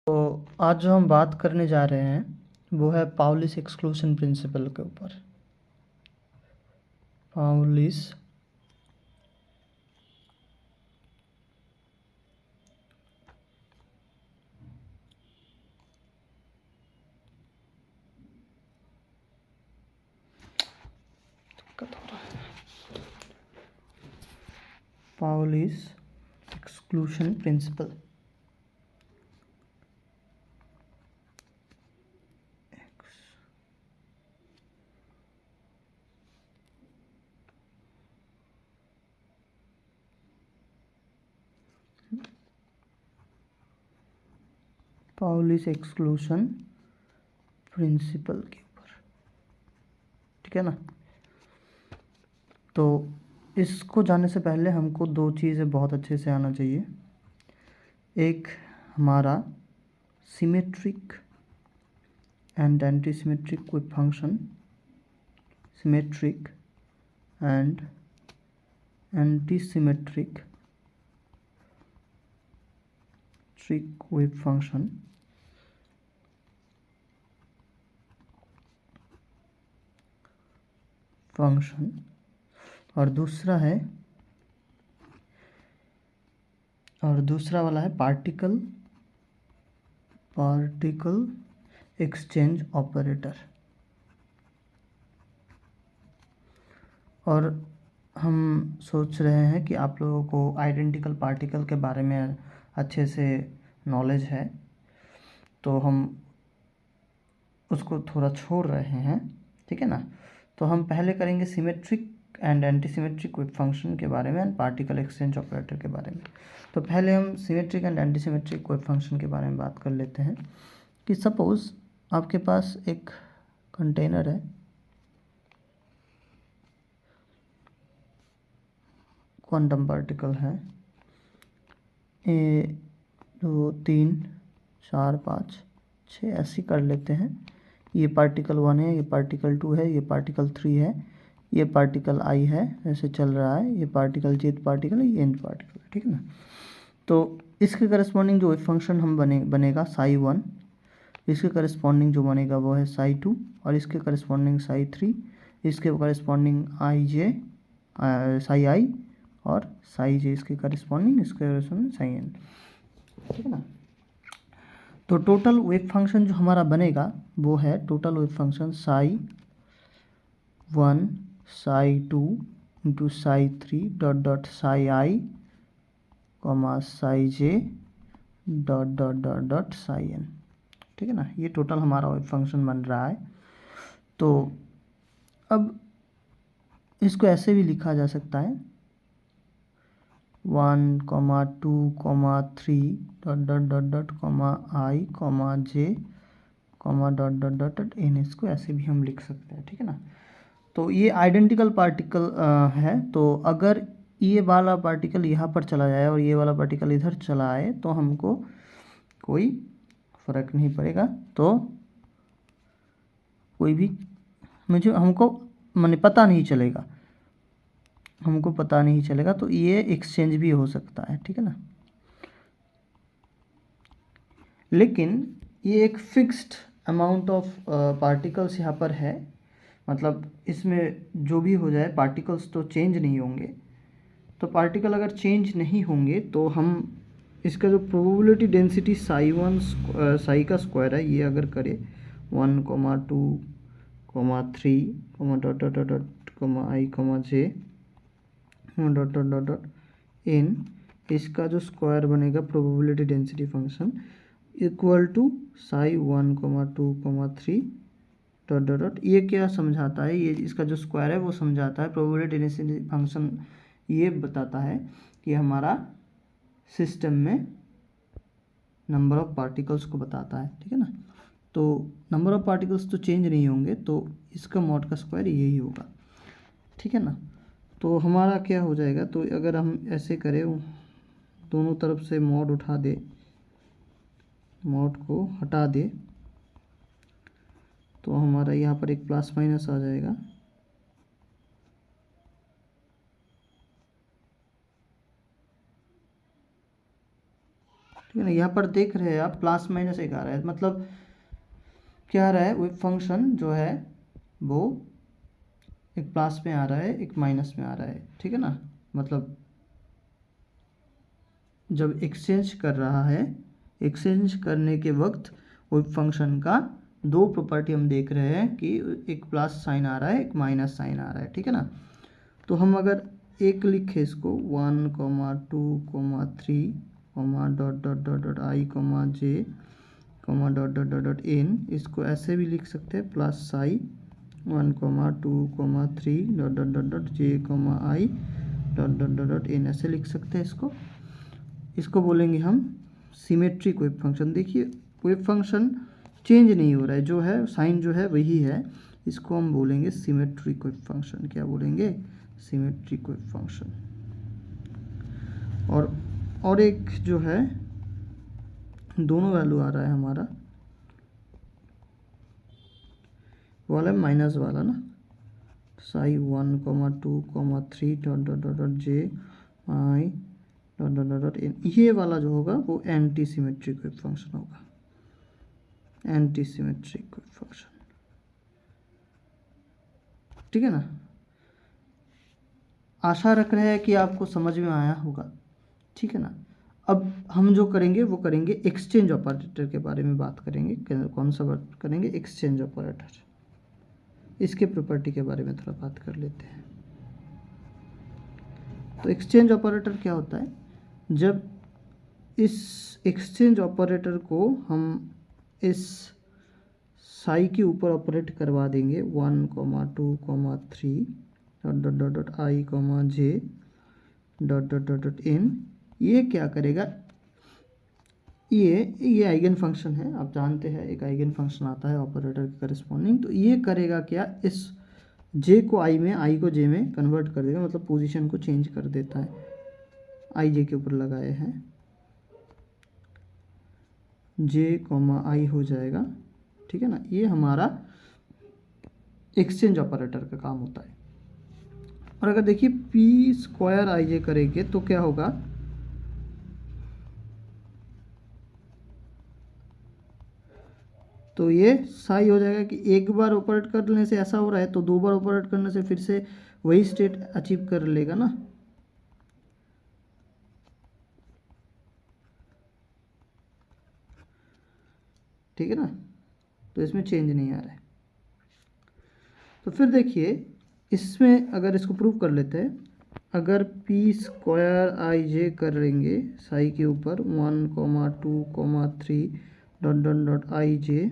तो आज जो हम बात करने जा रहे हैं वो है पाउलिस एक्सक्लूशन प्रिंसिपल के ऊपर। Pauli's Pauli's exclusion principal. Pauli's exclusion principal के ऊपर, ठीक है ना। तो इसको जानने से पहले हमको दो चीज़ें बहुत अच्छे से आना चाहिए। एक हमारा सिमेट्रिक एंड एंटी सिमेट्रिक कोई function, symmetric and anti symmetric wave function और दूसरा वाला है पार्टिकल एक्सचेंज ऑपरेटर। और हम सोच रहे हैं कि आप लोगों को आइडेंटिकल पार्टिकल के बारे में अच्छे से नॉलेज है, तो हम उसको थोड़ा छोड़ रहे हैं, ठीक है ना। तो हम पहले करेंगे symmetric and anti symmetric wave function के बारे में एंड पार्टिकल एक्सचेंज ऑपरेटर के बारे में। तो पहले हम symmetric and anti symmetric wave function के बारे में बात कर लेते हैं कि सपोज़ आपके पास एक कंटेनर है, क्वांटम पार्टिकल है, 1 2 3 4 5 6 ऐसे कर लेते हैं। ये पार्टिकल 1 है, ये पार्टिकल 2 है, ये पार्टिकल 3 है, ये पार्टिकल I है, ऐसे चल रहा है, ये पार्टिकल jth पार्टिकल है, ये nth पार्टिकल है, ठीक है ना। तो इसके करस्पॉन्डिंग जो वेव फंक्शन हम बनेगा psi1, इसके करस्पॉन्डिंग जो बनेगा वो है psi2, और इसके करस्पॉन्डिंग psi3, इसके करस्पॉन्डिंग psi I और psi j, इसके करस्पॉन्डिंग psi n, ठीक है ना। तो टोटल वेव फंक्शन जो हमारा बनेगा वो है total wave function psi1 psi2 into psi3 dot dot psi I comma psi j dot dot dot dot psi n, ठीक है ना। ये टोटल हमारा वेव फंक्शन बन रहा है। तो अब इसको ऐसे भी लिखा जा सकता है 1 2 3 dot dot dot dot I j dot dot dot dot n, इसको ऐसे भी हम लिख सकते हैं, ठीक है ना। तो ये आइडेंटिकल पार्टिकल है। तो अगर ये वाला पार्टिकल यहाँ पर चला जाए और ये वाला पार्टिकल इधर चला आए तो हमको कोई फ़र्क नहीं पड़ेगा। तो कोई भी हमको माने पता नहीं चलेगा, तो ये एक्सचेंज भी हो सकता है, ठीक है ना। लेकिन ये एक फिक्स्ड अमाउंट ऑफ पार्टिकल्स यहाँ पर है, मतलब इसमें जो भी हो जाए पार्टिकल्स तो चेंज नहीं होंगे। तो पार्टिकल अगर चेंज नहीं होंगे तो हम इसका जो प्रोबेबिलिटी डेंसिटी साई का स्क्वायर है, ये अगर करे 1 2 3 dot dot dot dot I j dot dot dot dot n, इसका जो स्क्वायर बनेगा probability density function equal to psi1 2 3 dot dot dot. ये क्या समझाता है, ये इसका जो स्क्वायर है वो समझाता है प्रोबेबिलिटी डेंसिटी फंक्शन, ये बताता है कि हमारा सिस्टम में नंबर ऑफ पार्टिकल्स को बताता है, ठीक है ना। तो नंबर ऑफ पार्टिकल्स तो चेंज नहीं होंगे, तो इसका मॉड का स्क्वायर यही होगा, ठीक है ना। तो हमारा क्या हो जाएगा, तो अगर हम ऐसे करें दोनों तरफ से मॉड को हटा दे तो हमारा यहाँ पर एक प्लस माइनस आ जाएगा, ठीक है ना। यहाँ पर देख रहे हैं आप प्लस माइनस एक आ रहा है, मतलब क्या आ रहा है, वो फंक्शन जो है वो एक प्लस में आ रहा है एक माइनस में आ रहा है, ठीक है ना। मतलब जब एक्सचेंज कर रहा है, एक्सचेंज करने के वक्त वो फंक्शन का दो प्रॉपर्टी हम देख रहे हैं कि एक प्लस साइन आ रहा है एक माइनस साइन आ रहा है, ठीक है ना। तो हम अगर एक लिखे इसको 1,2,3, dot dot dot dot I, J, dot dot dot dot N, इसको ऐसे भी लिख सकते हैं plus psi 1,2,3 dot dot dot dot J, I dot dot dot dot N, ऐसे लिख सकते हैं इसको। इसको बोलेंगे हम सिमेट्रिक वेव फंक्शन। देखिए वेव फंक्शन चेंज नहीं हो रहा है, जो है साइन जो है वही है, इसको हम बोलेंगे सिमेट्रिक वेव फंक्शन। क्या बोलेंगे, सिमेट्रिक वेव फंक्शन। और एक जो है दोनों वैल्यू आ रहा है हमारा, वाला माइनस वाला ना, psi 1,2,3 dot dot dot dot J, I dot dot dot dot N, ये वाला जो होगा वो एंटी सिमेट्रिक वेव फंक्शन होगा, एंटी सिमेट्रिक वेव फंक्शन, ठीक है ना। आशा रख रहे हैं कि आपको समझ में आया होगा, ठीक है ना। अब हम जो करेंगे वो करेंगे एक्सचेंज ऑपरेटर के बारे में बात करेंगे। कौन सा बात करेंगे, एक्सचेंज ऑपरेटर। इसके प्रॉपर्टी के बारे में थोड़ा बात कर लेते हैं। तो एक्सचेंज ऑपरेटर क्या होता है, जब इस एक्सचेंज ऑपरेटर को हम इस साई के ऊपर ऑपरेट करवा देंगे 1,2,3 dot dot dot dot I, J dot dot dot dot N, ये क्या करेगा, ये आइगन फंक्शन है, आप जानते हैं एक आइगन फंक्शन आता है ऑपरेटर के करस्पॉन्डिंग। तो ये करेगा क्या, इस जे को आई में, आई को जे में कन्वर्ट कर देगा, मतलब पोजीशन को चेंज कर देता है। आई जे के ऊपर लगाए हैं, जे कॉमा आई हो जाएगा, ठीक है ना। ये हमारा एक्सचेंज ऑपरेटर का काम होता है। और अगर देखिए पी स्क्वायर आई जे करेंगे तो क्या होगा, तो ये साई हो जाएगा कि एक बार ऑपरेट करने से ऐसा हो रहा है तो दो बार ऑपरेट करने से फिर से वही स्टेट अचीव कर लेगा ना, ठीक है ना। तो इसमें चेंज नहीं आ रहा है। तो फिर देखिए इसमें अगर इसको प्रूव कर लेते हैं, अगर पी स्क्वायर आई जे करेंगे साई के ऊपर 1,2,3 dot dot dot I J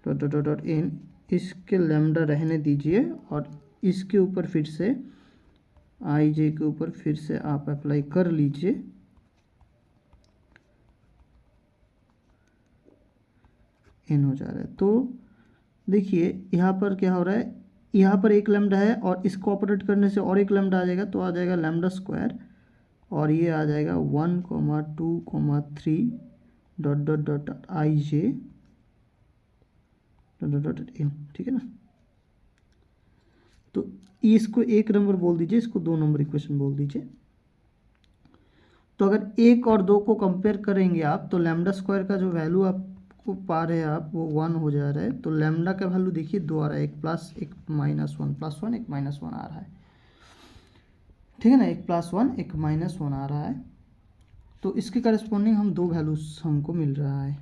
dot dot dot dot N, इसके लैम्डा रहने दीजिए और इसके ऊपर फिर से आई जे के ऊपर फिर से आप अप्लाई कर लीजिए। एन हो जा रहा है। तो देखिए यहाँ पर क्या हो रहा है, यहाँ पर एक लैम्डा है और इसको ऑपरेट करने से और एक लैम्डा आ जाएगा, तो आ जाएगा लैम्डा स्क्वायर, और ये आ जाएगा 1,2,3 dot dot dot I J dot dot dot N, ठीक है ना। तो इसको एक नंबर बोल दीजिए, इसको दो नंबर इक्वेशन बोल दीजिए। तो अगर एक और दो को कंपेयर करेंगे आप, तो लैम्डा स्क्वायर का जो वैल्यू आपको पा रहे हैं आप वो 1 हो जा रहा है। तो लैम्डा का वैल्यू देखिए दो आ रहा है, एक प्लस एक माइनस वन, प्लस वन एक माइनस वन आ रहा है, ठीक है ना। एक प्लस वन एक माइनस वन आ रहा है। तो इसके करस्पॉन्डिंग हम दो वैल्यूज हमको मिल रहा है,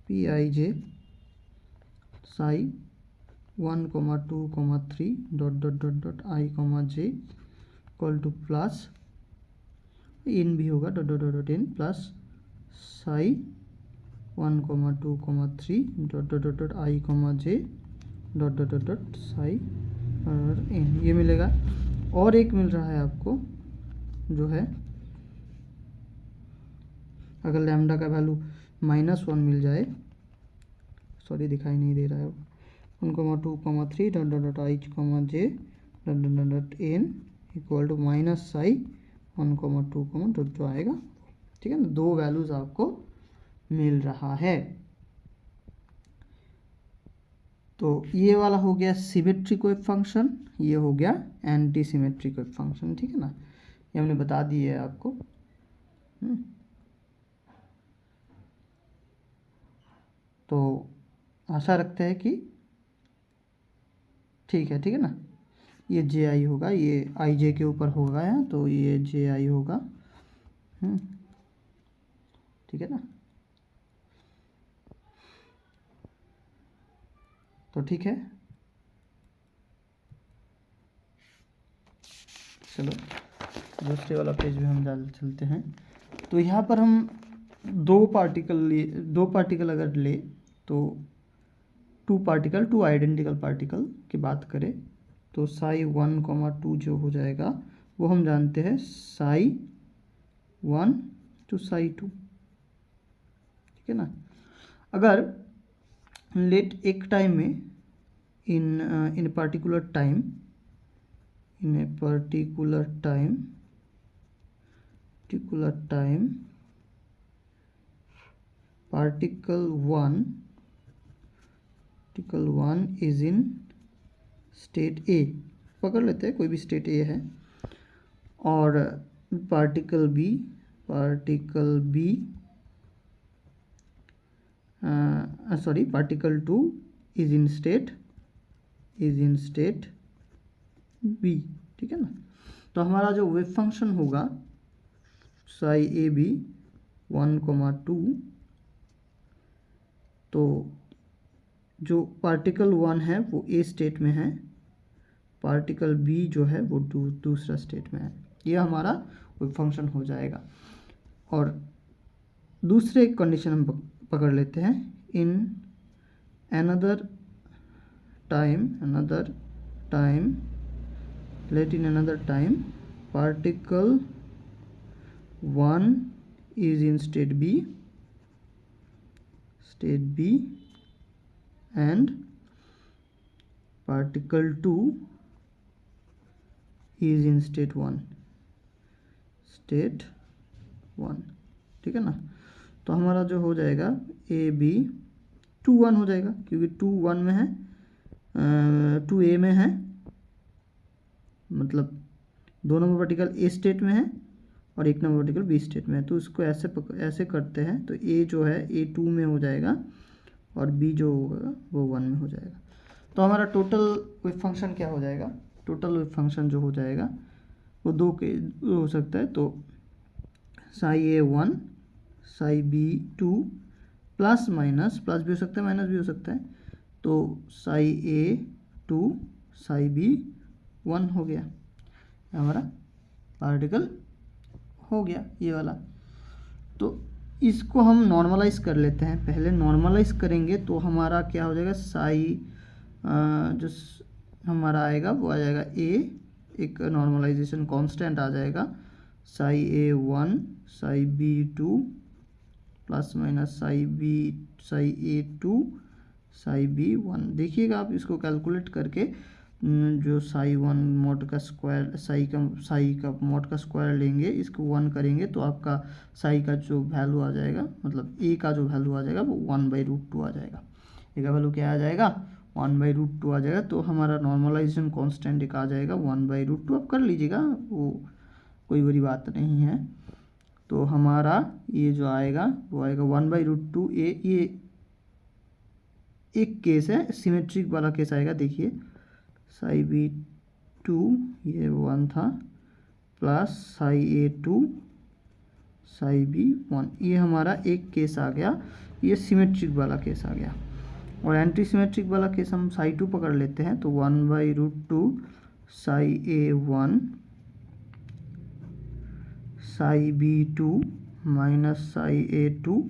P I J psi 1,2,3 dot dot dot dot I J equal to plus in भी होगा dot dot dot in plus psi 1,2,3 dot dot dot dot I J dot dot dot dot psi in, ये मिलेगा। और एक मिल रहा है आपको जो है, अगर लैम्डा का वैल्यू -1 मिल जाए, सॉरी दिखाई नहीं दे रहा है, 1,2,3 dot dot dot I J dot dot dot N equal to minus psi 1,2 dot जो आएगा, ठीक है ना। दो वैल्यूज आपको मिल रहा है। तो ये वाला हो गया सिमेट्रिक वेव फंक्शन, ये हो गया एंटी सिमेट्रिक वेव फंक्शन, ठीक है ना। ये हमने बता दिए है आपको। तो आशा रखते हैं कि ठीक है ना। ये जे आई होगा, ये आई जे के ऊपर होगा यहाँ, तो ये जे आई होगा। ठीक है ना। तो ठीक है, चलो दूसरे वाला पेज भी हम डाल चलते हैं। तो यहाँ पर हम दो पार्टिकल अगर ले तो टू आइडेंटिकल पार्टिकल की बात करें तो psi1, 2 जो हो जाएगा वो हम जानते हैं psi1 to psi2। ठीक है ना। अगर लेट एक टाइम में in particular time particle 1 is in state A, पकड़ लेते हैं कोई भी स्टेट ए है, और particle B particle 2 is in state B. ठीक है ना। तो हमारा जो वेव फंक्शन होगा psi ए बी 1, 2, तो जो पार्टिकल 1 है वो ए स्टेट में है, पार्टिकल बी जो है वो दूसरा स्टेट में है। ये हमारा वेव फंक्शन हो जाएगा। और दूसरे कंडीशन हम पकड़ लेते हैं, in another time particle 1 is in state B and particle 2 is in state 1। ठीक है ना। तो हमारा जो हो जाएगा ए बी 2, 1 हो जाएगा, क्योंकि 2 1 में है, 2 ए में है, मतलब दो नंबर पार्टिकल ए स्टेट में है और एक नंबर पार्टिकल बी स्टेट में है। तो इसको ऐसे करते हैं, तो ए जो है ए 2 में हो जाएगा और बी जो होगा वो 1 में हो जाएगा। तो हमारा टोटल वेव फंक्शन क्या हो जाएगा, टोटल वेव फंक्शन जो हो जाएगा वो दो के हो सकता है। तो psi a1 psi b2 plus भी हो सकता है, माइनस भी हो सकता है। तो psi a2 psi b1 हो गया, हमारा पार्टिकल हो गया ये वाला। तो इसको हम नॉर्मलाइज कर लेते हैं। पहले नॉर्मलाइज करेंगे तो हमारा क्या हो जाएगा, जो हमारा आएगा वो आ जाएगा ए, एक नॉर्मलाइजेशन कांस्टेंट आ जाएगा, psi a1 psi b2 plus minus psi a2 psi b1। देखिएगा आप इसको कैलकुलेट करके, जो psi1 मॉड का स्क्वायर psi का मॉड का स्क्वायर लेंगे, इसको 1 करेंगे तो आपका psi का जो वैल्यू आ जाएगा, मतलब a का जो वैल्यू आ जाएगा वो 1/√2 आ जाएगा। a का वैल्यू क्या आ जाएगा, 1/√2 आ जाएगा। तो हमारा नॉर्मलाइजेशन कांस्टेंट एक आ जाएगा 1/√2। आप कर लीजिएगा, वो कोई बड़ी बात नहीं है। तो हमारा ये जो आएगा वो आएगा 1/√2। ये एक केस है, सिमेट्रिक वाला केस आएगा। देखिए psi b2 ये 1 था, plus psi a2 psi b1, ये हमारा एक केस आ गया, ये सिमेट्रिक वाला केस आ गया। और एंटी सिमेट्रिक वाला केस हम psi 2 पकड़ लेते हैं, तो 1/√2 psi a1 psi b2 minus psi a2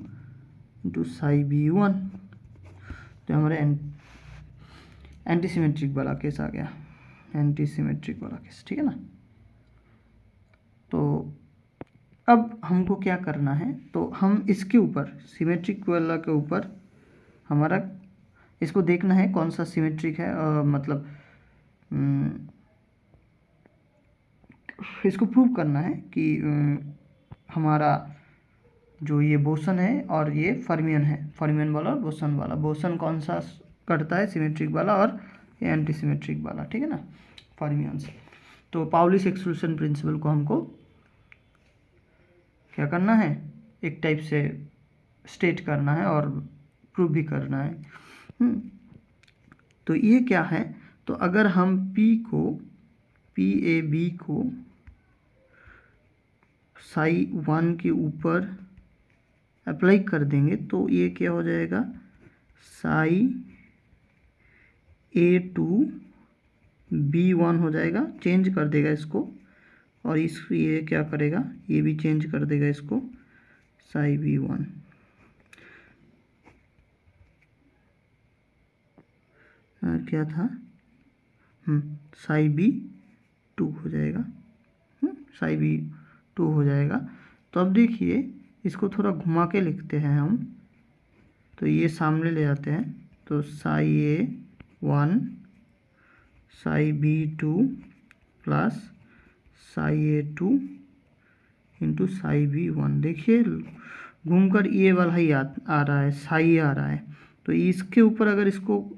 into psi b1। तो हमारे एंटी सिमेट्रिक वाला केस आ गया, एंटी सिमेट्रिक वाला केस। ठीक है ना। तो अब हमको क्या करना है, तो हम इसके ऊपर सिमेट्रिक वाला के ऊपर हमारा इसको देखना है कौन सा सिमेट्रिक है, मतलब इसको प्रूव करना है कि हमारा जो ये बोसन है और ये फर्मियन है, फर्मियन वाला और बोसन वाला। बोसन कौन सा करता है, सिमेट्रिक वाला, और ये एंटी सिमेट्रिक वाला। ठीक है ना, फर्मियन से। तो पाउलिस एक्सक्लूशन प्रिंसिपल को हमको क्या करना है, एक टाइप से स्टेट करना है और प्रूव भी करना है। तो ये क्या है, तो अगर हम PAB को psi1 के ऊपर अप्लाई कर देंगे तो ये क्या हो जाएगा, psi A2B1 हो जाएगा, चेंज कर देगा इसको, और ये क्या करेगा, ये भी चेंज कर देगा इसको psi B1। क्या था, psi B2 हो जाएगा, psi B2 हो जाएगा। तो अब देखिए इसको थोड़ा घुमा के लिखते हैं हम, तो ये सामने ले आते हैं, तो psi A1 psi B2 plus psi A2 into psi B1। देखिए घूमकर ये वाला ही आ रहा है, साई आ रहा है। तो इसके ऊपर अगर इसको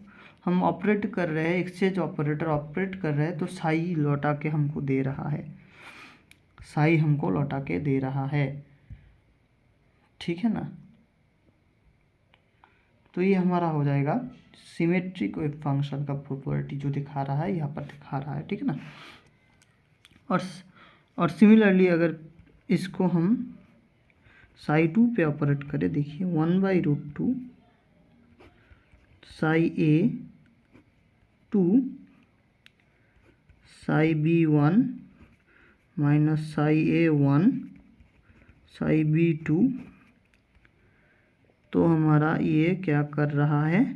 हम ऑपरेट कर रहे हैं, एक्सचेंज ऑपरेटर ऑपरेट कर रहे हैं, तो साई लौटा के हमको दे रहा है, साई हमको लौटा के दे रहा है, ठीक है ना। तो ये हमारा हो जाएगा सिमेट्रिक वेव फंक्शन का प्रॉपर्टी जो दिखा रहा है, यहाँ पर दिखा रहा है, ठीक है ना। और सिमिलरली अगर इसको हम psi2 पे ऑपरेट करें, देखिए 1/√2 psi A2 psi B1 minus psi A1 psi B2, तो हमारा ये क्या कर रहा है,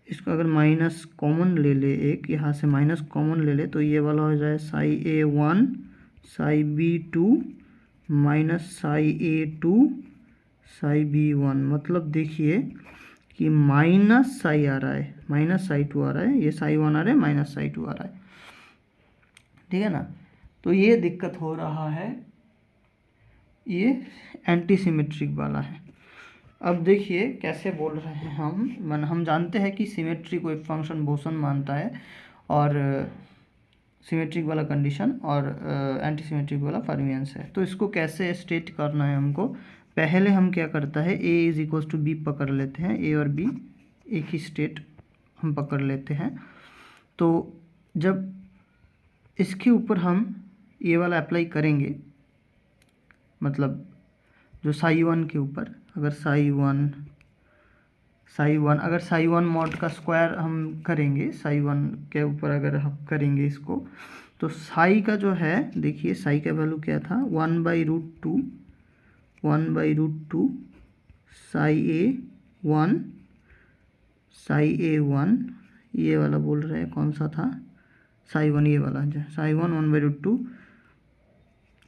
इसको अगर माइनस कॉमन ले ले, एक यहाँ से माइनस कॉमन ले ले, तो ये वाला हो जाए psi A1 psi B2 minus psi A2 psi B1। मतलब देखिए कि माइनस साई आ रहा है, माइनस psi2 आ रहा है, ये psi1 आ रहा है, माइनस psi2 आ रहा है, ठीक है ना। तो ये दिक्कत हो रहा है, ये एंटी सिमेट्रिक वाला है। अब देखिए कैसे बोल रहे हैं हम जानते हैं कि सिमेट्रिक वेव फंक्शन बोसन मानता है, और सिमेट्रिक वाला कंडीशन और एंटी सिमेट्रिक वाला फर्मियंस है। तो इसको कैसे स्टेट करना है हमको, पहले हम क्या करता है, A is equals to B पकड़ लेते हैं, A और B एक ही स्टेट हम पकड़ लेते हैं। तो जब इसके ऊपर हम ये वाला अप्लाई करेंगे, मतलब जो psi1 के ऊपर, अगर psi1 अगर psi1 मॉड का स्क्वायर हम करेंगे, psi1 के ऊपर अगर हम करेंगे इसको, तो psi का जो है, देखिए psi का वैल्यू क्या था, 1/√2 psi A1 ये वाला बोल रहे हैं, कौन सा था, psi1 ये वाला, psi1 1/√2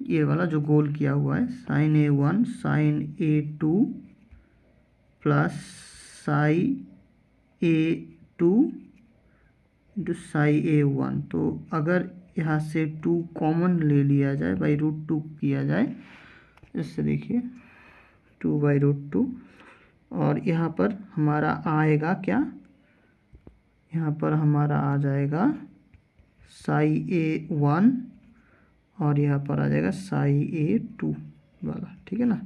ये वाला जो गोल किया हुआ है, sin A1 sin A2 plus psi A2 into psi A1। तो अगर यहाँ से 2 कॉमन ले लिया जाए, √2 किया जाए, इससे देखिए 2/√2, और यहाँ पर हमारा आएगा क्या, यहाँ पर हमारा आ जाएगा psi A1 और यहाँ पर आ जाएगा psi A2 वाला, ठीक है ना,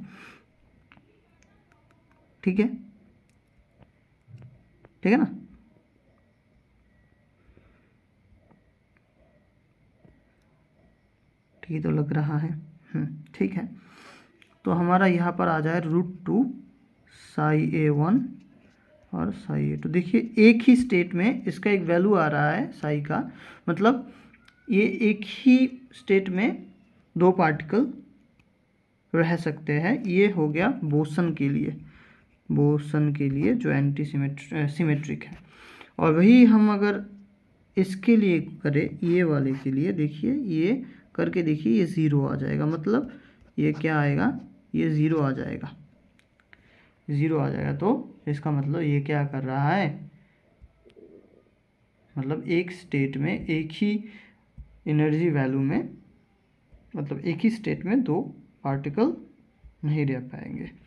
ठीक है, ठीक है ना। ठीक तो लग रहा है, ठीक है। तो हमारा यहाँ पर आ जाए √2 psi A1 और psi A2। देखिए एक ही स्टेट में इसका एक वैल्यू आ रहा है psi का, मतलब ये एक ही स्टेट में दो पार्टिकल रह सकते हैं। ये हो गया बोसन के लिए जो एंटी सिमेट्रिक है। और वही हम अगर इसके लिए करें, ये वाले के लिए, देखिए ये करके देखिए, ये ज़ीरो आ जाएगा, मतलब ये क्या आएगा, ये ज़ीरो आ जाएगा, तो इसका मतलब ये क्या कर रहा है, मतलब एक स्टेट में एक ही एनर्जी वैल्यू में, मतलब एक ही स्टेट में दो पार्टिकल नहीं रह पाएंगे।